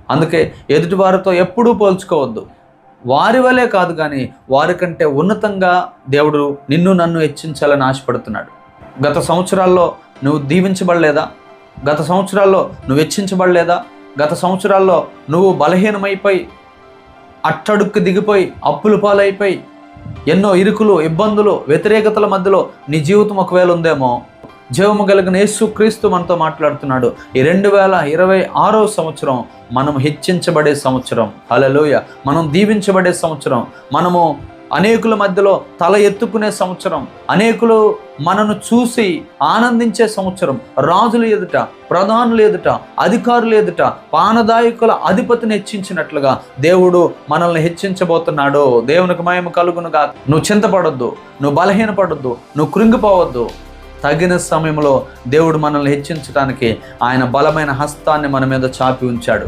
అందుకే ఎదుటి వారితో ఎప్పుడూ పోల్చుకోవద్దు. వారి వలే కాదు కానీ వారికంటే ఉన్నతంగా దేవుడు నిన్ను నన్ను హెచ్చించాలని ఆశపడుతున్నాడు. గత సంవత్సరాల్లో నువ్వు దీవించబడలేదా? గత సంవత్సరాల్లో నువ్వు హెచ్చించబడలేదా? గత సంవత్సరాల్లో నువ్వు బలహీనమైపోయి అట్టడుక్కు దిగిపోయి అప్పుల పాలైపోయి ఎన్నో ఇరుకులు, ఇబ్బందులు, వ్యతిరేకతల మధ్యలో నీ జీవితం ఒకవేళ ఉందేమో, జీవము కలిగిన యేసుక్రీస్తు మనతో మాట్లాడుతున్నాడు. ఈ 2026వ సంవత్సరం మనం హెచ్చించబడే సంవత్సరం. హల్లెలూయా. మనం దీవించబడే సంవత్సరం. మనము అనేకుల మధ్యలో తల ఎత్తుకునే సంవత్సరం. అనేకులు మనను చూసి ఆనందించే సంవత్సరం. రాజుల ఎదుట, ప్రధానుల ఎదుట, అధికారుల ఎదుట పానదాయకుల అధిపతిని హెచ్చించినట్లుగా దేవుడు మనల్ని హెచ్చించబోతున్నాడు. దేవునికి మహిమ కలుగునుగా. నువ్వు చింతపడొద్దు, నువ్వు బలహీనపడొద్దు, నువ్వు కృంగిపోవద్దు. తగిన సమయంలో దేవుడు మనల్ని హెచ్చించడానికి ఆయన బలమైన హస్తాన్ని మన మీద చాపి ఉంచాడు.